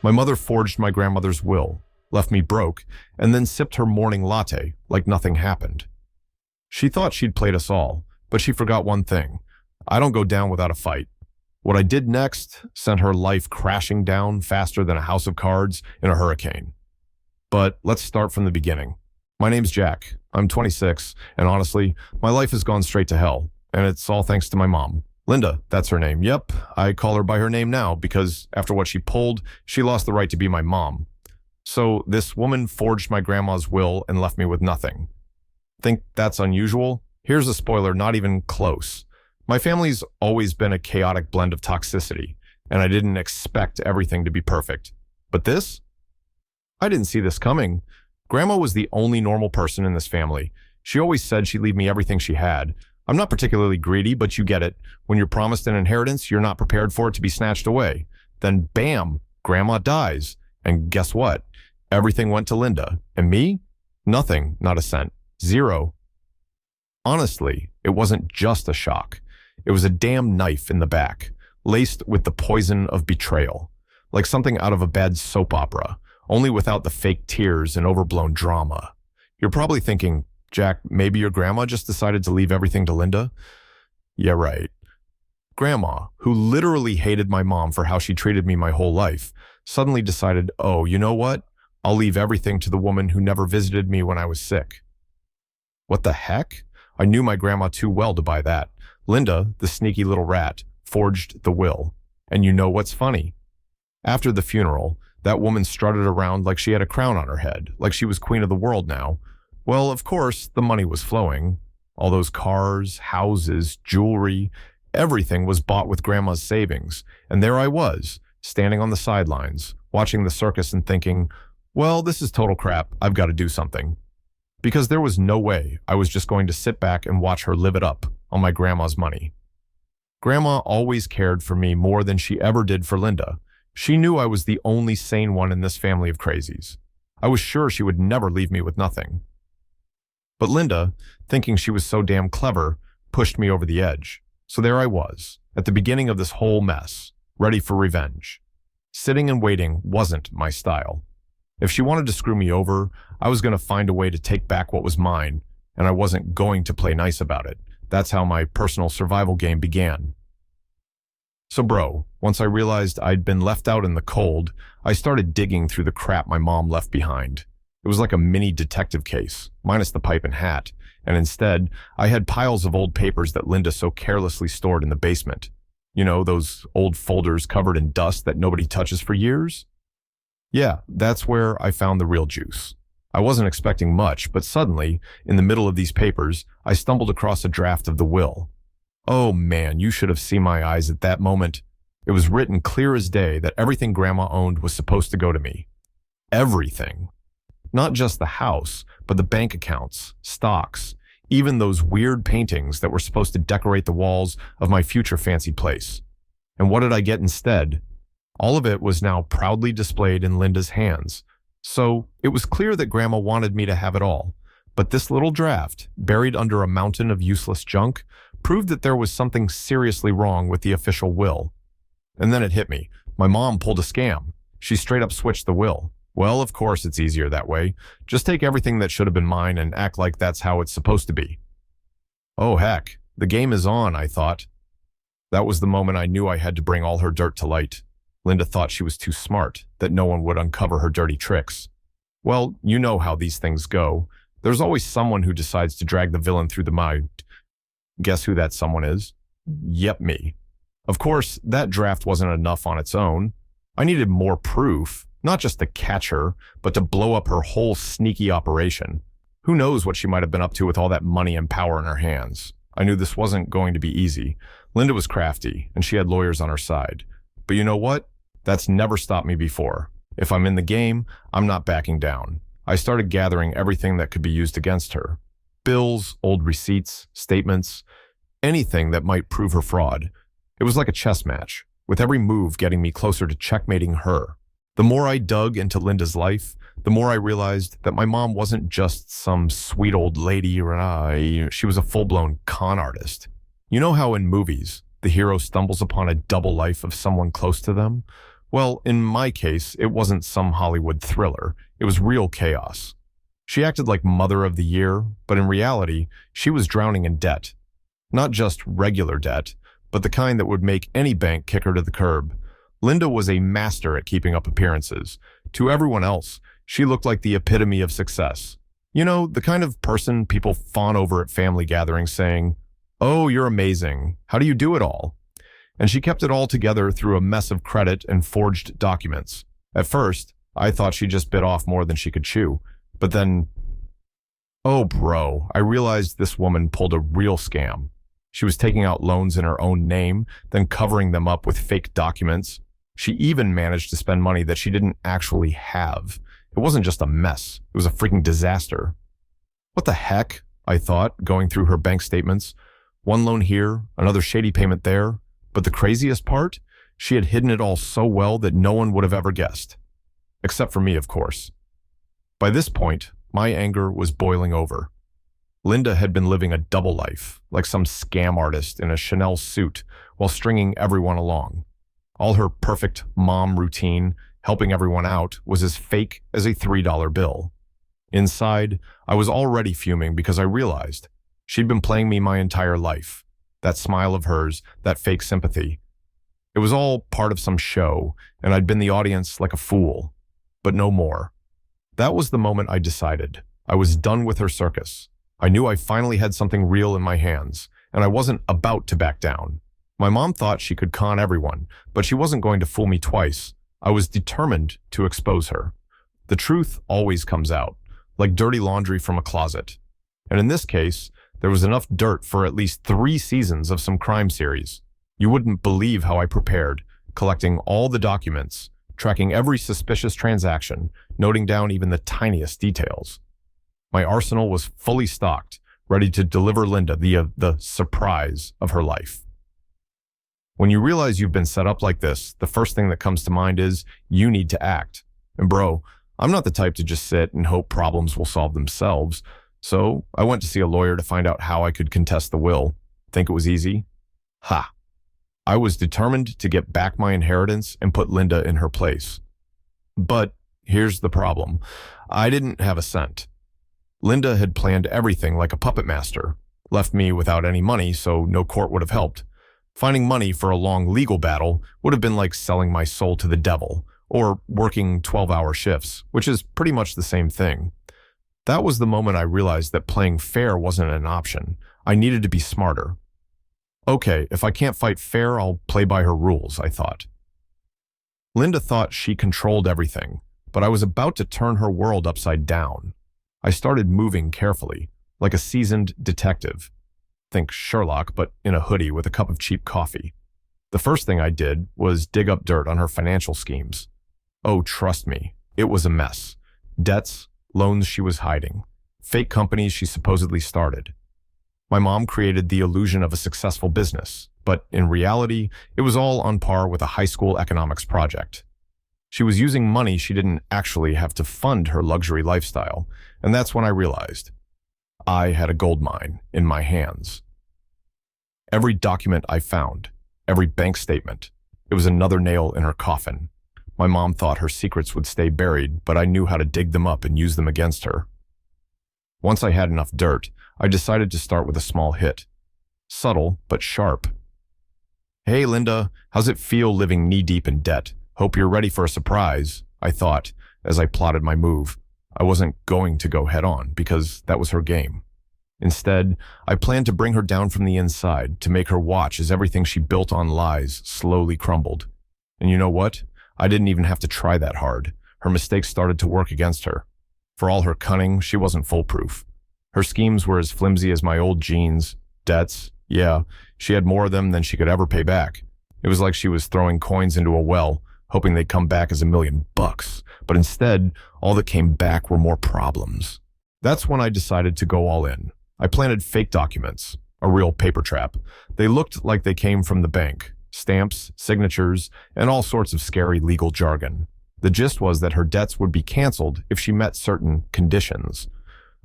My mother forged my grandmother's will, left me broke, and then sipped her morning latte like nothing happened. She thought she'd played us all, but she forgot one thing. I don't go down without a fight. What I did next sent her life crashing down faster than a house of cards in a hurricane. But let's start from the beginning. My name's Jack. I'm 26, and honestly, my life has gone straight to hell, and it's all thanks to my mom. Linda, that's her name. Yep, I call her by her name now because after what she pulled, she lost the right to be my mom. So this woman forged my grandma's will and left me with nothing. Think that's unusual? Here's a spoiler, not even close. My family's always been a chaotic blend of toxicity, and I didn't expect everything to be perfect. But this? I didn't see this coming. Grandma was the only normal person in this family. She always said she'd leave me everything she had. I'm not particularly greedy, but you get it. When you're promised an inheritance, you're not prepared for it to be snatched away. Then bam, Grandma dies. And guess what? Everything went to Linda. And me? Nothing, not a cent. Zero. Honestly, it wasn't just a shock. It was a damn knife in the back, laced with the poison of betrayal, like something out of a bad soap opera, only without the fake tears and overblown drama. You're probably thinking, Jack, maybe your grandma just decided to leave everything to Linda? Yeah, right. Grandma, who literally hated my mom for how she treated me my whole life, suddenly decided, oh, you know what? I'll leave everything to the woman who never visited me when I was sick. What the heck? I knew my grandma too well to buy that. Linda, the sneaky little rat, forged the will. And you know what's funny? After the funeral, that woman strutted around like she had a crown on her head, like she was queen of the world now. Well, of course, the money was flowing. All those cars, houses, jewelry, everything was bought with Grandma's savings. And there I was, standing on the sidelines, watching the circus and thinking, well, this is total crap. I've got to do something. Because there was no way I was just going to sit back and watch her live it up on my grandma's money. Grandma always cared for me more than she ever did for Linda. She knew I was the only sane one in this family of crazies. I was sure she would never leave me with nothing. But Linda, thinking she was so damn clever, pushed me over the edge. So there I was, at the beginning of this whole mess, ready for revenge. Sitting and waiting wasn't my style. If she wanted to screw me over, I was going to find a way to take back what was mine, and I wasn't going to play nice about it. That's how my personal survival game began. So bro, once I realized I'd been left out in the cold, I started digging through the crap my mom left behind. It was like a mini detective case, minus the pipe and hat, and instead, I had piles of old papers that Linda so carelessly stored in the basement. You know, those old folders covered in dust that nobody touches for years? Yeah, that's where I found the real juice. I wasn't expecting much, but suddenly, in the middle of these papers, I stumbled across a draft of the will. Oh man, you should have seen my eyes at that moment. It was written clear as day that everything Grandma owned was supposed to go to me. Everything. Not just the house, but the bank accounts, stocks, even those weird paintings that were supposed to decorate the walls of my future fancy place. And what did I get instead? All of it was now proudly displayed in Linda's hands. So it was clear that Grandma wanted me to have it all. But this little draft, buried under a mountain of useless junk, proved that there was something seriously wrong with the official will. And then it hit me. My mom pulled a scam. She straight up switched the will. Well, of course it's easier that way. Just take everything that should have been mine and act like that's how it's supposed to be. Oh heck, the game is on, I thought. That was the moment I knew I had to bring all her dirt to light. Linda thought she was too smart, that no one would uncover her dirty tricks. Well, you know how these things go. There's always someone who decides to drag the villain through the mud. Guess who that someone is? Yep, me. Of course, that draft wasn't enough on its own. I needed more proof, not just to catch her, but to blow up her whole sneaky operation. Who knows what she might have been up to with all that money and power in her hands. I knew this wasn't going to be easy. Linda was crafty, and she had lawyers on her side. But you know what? That's never stopped me before. If I'm in the game, I'm not backing down. I started gathering everything that could be used against her. Bills, old receipts, statements, anything that might prove her fraud. It was like a chess match, with every move getting me closer to checkmating her. The more I dug into Linda's life, the more I realized that my mom wasn't just some sweet old lady, she was a full-blown con artist. You know how in movies, the hero stumbles upon a double life of someone close to them? Well, in my case, it wasn't some Hollywood thriller. It was real chaos. She acted like Mother of the Year, but in reality, she was drowning in debt. Not just regular debt, but the kind that would make any bank kick her to the curb. Linda was a master at keeping up appearances. To everyone else, she looked like the epitome of success. You know, the kind of person people fawn over at family gatherings saying, "Oh, you're amazing. How do you do it all?" And she kept it all together through a mess of credit and forged documents. At first, I thought she just bit off more than she could chew. But then, oh bro, I realized this woman pulled a real scam. She was taking out loans in her own name, then covering them up with fake documents. She even managed to spend money that she didn't actually have. It wasn't just a mess, it was a freaking disaster. What the heck? I thought, going through her bank statements. One loan here, another shady payment there. But the craziest part? She had hidden it all so well that no one would have ever guessed. Except for me, of course. By this point, my anger was boiling over. Linda had been living a double life, like some scam artist in a Chanel suit, while stringing everyone along. All her perfect mom routine, helping everyone out, was as fake as a $3 bill. Inside, I was already fuming because I realized she'd been playing me my entire life. That smile of hers, that fake sympathy. It was all part of some show, and I'd been the audience like a fool. But no more. That was the moment I decided. I was done with her circus. I knew I finally had something real in my hands, and I wasn't about to back down. My mom thought she could con everyone, but she wasn't going to fool me twice. I was determined to expose her. The truth always comes out, like dirty laundry from a closet. And in this case, there was enough dirt for at least 3 seasons of some crime series. You wouldn't believe how I prepared, collecting all the documents, tracking every suspicious transaction, noting down even the tiniest details. My arsenal was fully stocked, ready to deliver Linda the surprise of her life. When you realize you've been set up like this, the first thing that comes to mind is you need to act. And bro, I'm not the type to just sit and hope problems will solve themselves. So I went to see a lawyer to find out how I could contest the will. Think it was easy? Ha! I was determined to get back my inheritance and put Linda in her place. But here's the problem. I didn't have a cent. Linda had planned everything like a puppet master, left me without any money so no court would have helped. Finding money for a long legal battle would have been like selling my soul to the devil, or working 12-hour shifts, which is pretty much the same thing. That was the moment I realized that playing fair wasn't an option. I needed to be smarter. Okay, if I can't fight fair, I'll play by her rules, I thought. Linda thought she controlled everything, but I was about to turn her world upside down. I started moving carefully, like a seasoned detective. Think Sherlock, but in a hoodie with a cup of cheap coffee. The first thing I did was dig up dirt on her financial schemes. Oh, trust me, it was a mess. Debts, loans she was hiding, fake companies she supposedly started. My mom created the illusion of a successful business, but in reality, it was all on par with a high school economics project. She was using money she didn't actually have to fund her luxury lifestyle, and that's when I realized I had a gold mine in my hands. Every document I found, every bank statement, it was another nail in her coffin. My mom thought her secrets would stay buried, but I knew how to dig them up and use them against her. Once I had enough dirt, I decided to start with a small hit. Subtle, but sharp. "Hey, Linda, how's it feel living knee-deep in debt? Hope you're ready for a surprise," I thought as I plotted my move. I wasn't going to go head-on because that was her game. Instead, I planned to bring her down from the inside, to make her watch as everything she built on lies slowly crumbled. And you know what? I didn't even have to try that hard. Her mistakes started to work against her. For all her cunning, she wasn't foolproof. Her schemes were as flimsy as my old jeans. Debts, yeah, she had more of them than she could ever pay back. It was like she was throwing coins into a well, hoping they'd come back as $1,000,000. But instead, all that came back were more problems. That's when I decided to go all in. I planted fake documents, a real paper trap. They looked like they came from the bank. Stamps, signatures, and all sorts of scary legal jargon. The gist was that her debts would be canceled if she met certain conditions.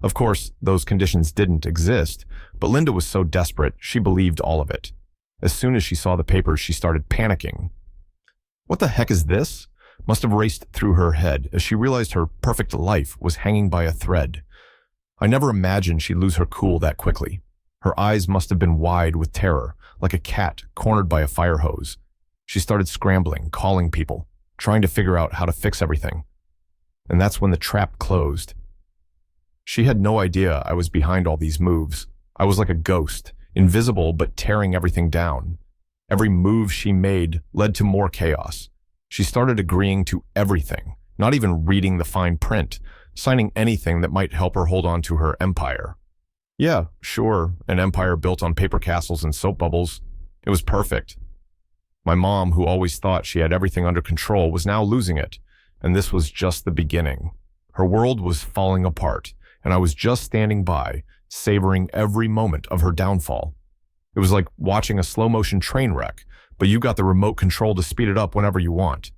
Of course, those conditions didn't exist, but Linda was so desperate, she believed all of it. As soon as she saw the papers, she started panicking. What the heck is this? Must have raced through her head as she realized her perfect life was hanging by a thread. I never imagined she'd lose her cool that quickly. Her eyes must have been wide with terror, like a cat cornered by a fire hose. She started scrambling, calling people, trying to figure out how to fix everything. And that's when the trap closed. She had no idea I was behind all these moves. I was like a ghost, invisible but tearing everything down. Every move she made led to more chaos. She started agreeing to everything, not even reading the fine print, signing anything that might help her hold on to her empire. Yeah, sure, an empire built on paper castles and soap bubbles. It was perfect. My mom, who always thought she had everything under control, was now losing it, and this was just the beginning. Her world was falling apart, and I was just standing by, savoring every moment of her downfall. It was like watching a slow-motion train wreck, but you got the remote control to speed it up whenever you want.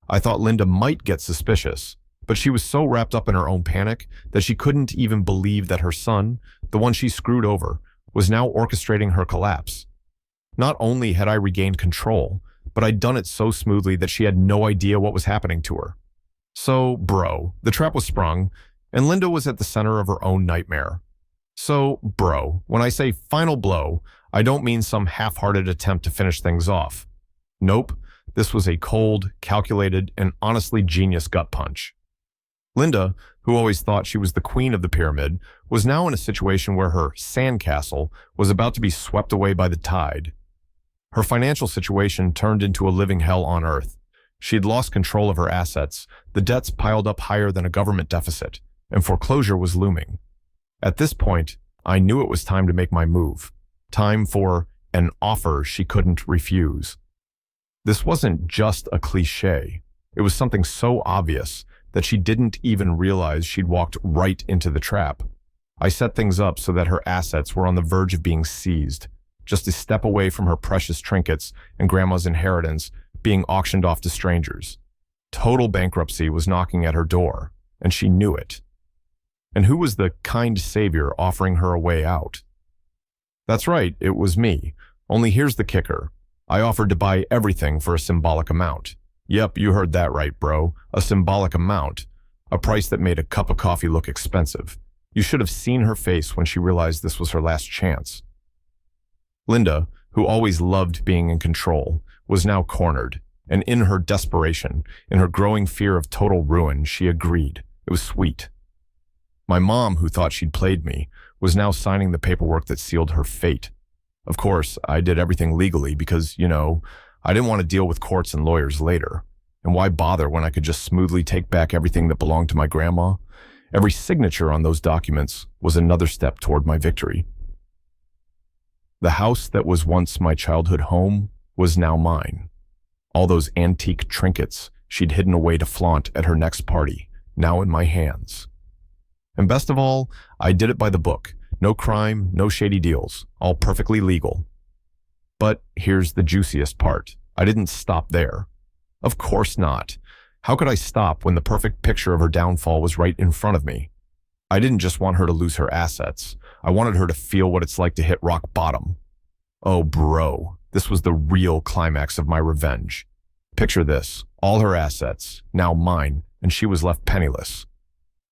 I thought Linda might get suspicious, but she was so wrapped up in her own panic that she couldn't even believe that her son, the one she screwed over, was now orchestrating her collapse. Not only had I regained control, but I'd done it so smoothly that she had no idea what was happening to her. So, bro, the trap was sprung, and Linda was at the center of her own nightmare. So, bro, when I say final blow, I don't mean some half-hearted attempt to finish things off. Nope, this was a cold, calculated, and honestly genius gut punch. Linda, who always thought she was the queen of the pyramid, was now in a situation where her sandcastle was about to be swept away by the tide. Her financial situation turned into a living hell on earth. She'd lost control of her assets, the debts piled up higher than a government deficit, and foreclosure was looming. At this point, I knew it was time to make my move. Time for an offer she couldn't refuse. This wasn't just a cliché. It was something so obvious that she didn't even realize she'd walked right into the trap. I set things up so that her assets were on the verge of being seized, just a step away from her precious trinkets and grandma's inheritance being auctioned off to strangers. Total bankruptcy was knocking at her door, and she knew it. And who was the kind savior offering her a way out? That's right, it was me. Only here's the kicker. I offered to buy everything for a symbolic amount. Yep, you heard that right, bro. A symbolic amount. A price that made a cup of coffee look expensive. You should have seen her face when she realized this was her last chance. Linda, who always loved being in control, was now cornered, and in her desperation, in her growing fear of total ruin, she agreed. It was sweet. My mom, who thought she'd played me, was now signing the paperwork that sealed her fate. Of course, I did everything legally because, I didn't want to deal with courts and lawyers later. And why bother when I could just smoothly take back everything that belonged to my grandma? Every signature on those documents was another step toward my victory. The house that was once my childhood home was now mine. All those antique trinkets she'd hidden away to flaunt at her next party, now in my hands. And best of all, I did it by the book. No crime, no shady deals, all perfectly legal. But here's the juiciest part. I didn't stop there. Of course not. How could I stop when the perfect picture of her downfall was right in front of me? I didn't just want her to lose her assets. I wanted her to feel what it's like to hit rock bottom. Oh, bro, this was the real climax of my revenge. Picture this, all her assets, now mine, and she was left penniless.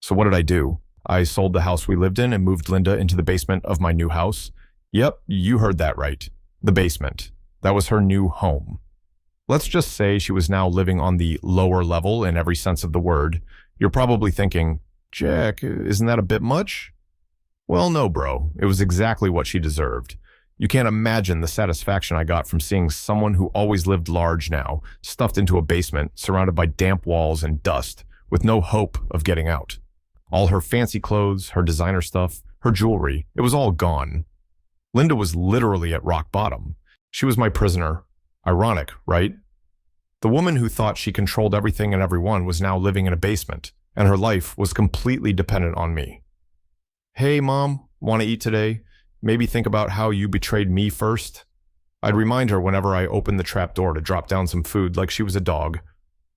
So what did I do? I sold the house we lived in and moved Linda into the basement of my new house. Yep, you heard that right. The basement. That was her new home. Let's just say she was now living on the lower level in every sense of the word. You're probably thinking, Jack, isn't that a bit much? Well, no, bro. It was exactly what she deserved. You can't imagine the satisfaction I got from seeing someone who always lived large now, stuffed into a basement, surrounded by damp walls and dust, with no hope of getting out. All her fancy clothes, her designer stuff, her jewelry, it was all gone. Linda was literally at rock bottom. She was my prisoner. Ironic, right? The woman who thought she controlled everything and everyone was now living in a basement, and her life was completely dependent on me. Hey, Mom, want to eat today? Maybe think about how you betrayed me first. I'd remind her whenever I opened the trap door to drop down some food like she was a dog.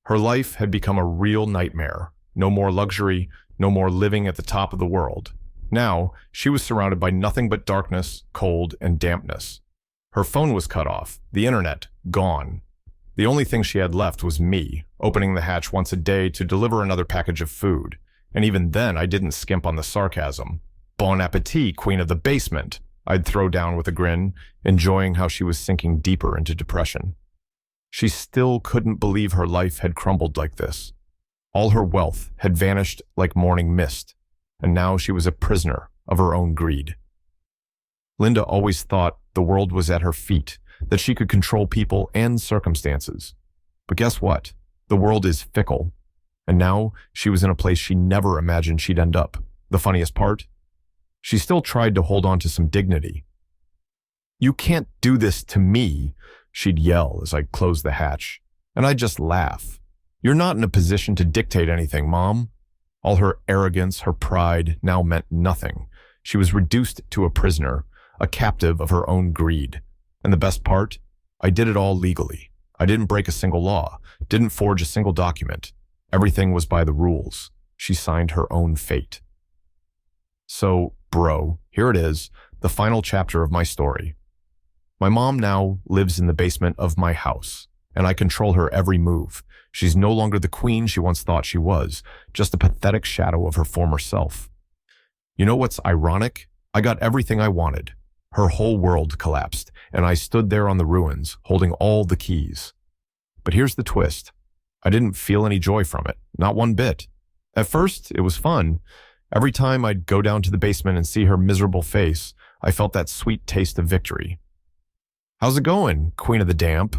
Her life had become a real nightmare. No more luxury, no more living at the top of the world. Now, she was surrounded by nothing but darkness, cold, and dampness. Her phone was cut off, the internet gone. The only thing she had left was me, opening the hatch once a day to deliver another package of food. And even then, I didn't skimp on the sarcasm. Bon appetit, queen of the basement, I'd throw down with a grin, enjoying how she was sinking deeper into depression. She still couldn't believe her life had crumbled like this. All her wealth had vanished like morning mist, and now she was a prisoner of her own greed. Linda always thought the world was at her feet, that she could control people and circumstances. But guess what? The world is fickle. And now she was in a place she never imagined she'd end up. The funniest part? She still tried to hold on to some dignity. "You can't do this to me," she'd yell as I closed the hatch. And I'd just laugh. "You're not in a position to dictate anything, Mom." All her arrogance, her pride, now meant nothing. She was reduced to a prisoner, a captive of her own greed. And the best part? I did it all legally. I didn't break a single law, didn't forge a single document. Everything was by the rules. She signed her own fate. So, bro, here it is, the final chapter of my story. My mom now lives in the basement of my house, and I control her every move. She's no longer the queen she once thought she was, just a pathetic shadow of her former self. You know what's ironic? I got everything I wanted. Her whole world collapsed, and I stood there on the ruins, holding all the keys. But here's the twist. I didn't feel any joy from it, not one bit. At first, it was fun. Every time I'd go down to the basement and see her miserable face, I felt that sweet taste of victory. "How's it going, Queen of the Damp?"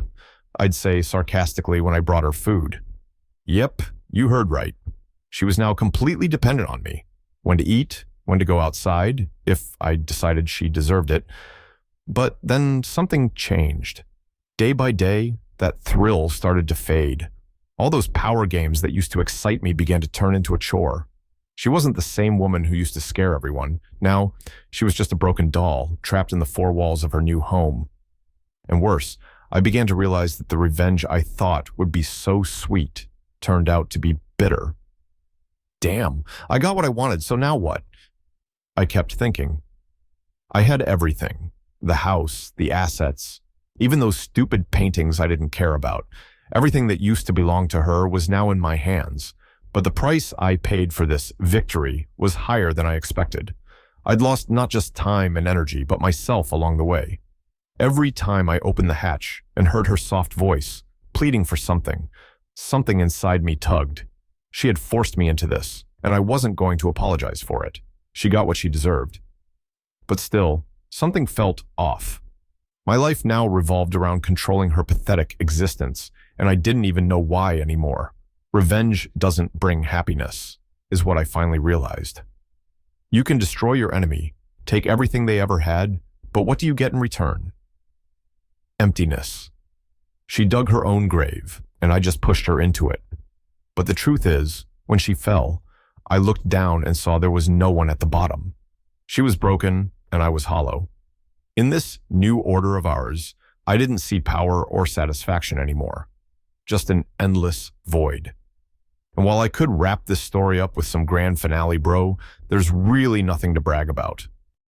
I'd say sarcastically when I brought her food. Yep, you heard right. She was now completely dependent on me. When to eat, when to go outside, if I decided she deserved it. But then something changed. Day by day, that thrill started to fade. All those power games that used to excite me began to turn into a chore. She wasn't the same woman who used to scare everyone. Now, she was just a broken doll, trapped in the four walls of her new home. And worse, I began to realize that the revenge I thought would be so sweet turned out to be bitter. Damn, I got what I wanted, so now what? I kept thinking. I had everything. The house, the assets, even those stupid paintings I didn't care about. Everything that used to belong to her was now in my hands. But the price I paid for this victory was higher than I expected. I'd lost not just time and energy, but myself along the way. Every time I opened the hatch and heard her soft voice, pleading for something inside me tugged. She had forced me into this, and I wasn't going to apologize for it. She got what she deserved. But still, something felt off. My life now revolved around controlling her pathetic existence, and I didn't even know why anymore. Revenge doesn't bring happiness, is what I finally realized. You can destroy your enemy, take everything they ever had, but what do you get in return? Emptiness. She dug her own grave, and I just pushed her into it. But the truth is, when she fell, I looked down and saw there was no one at the bottom. She was broken, and I was hollow. In this new order of ours, I didn't see power or satisfaction anymore. Just an endless void. And while I could wrap this story up with some grand finale, bro, there's really nothing to brag about.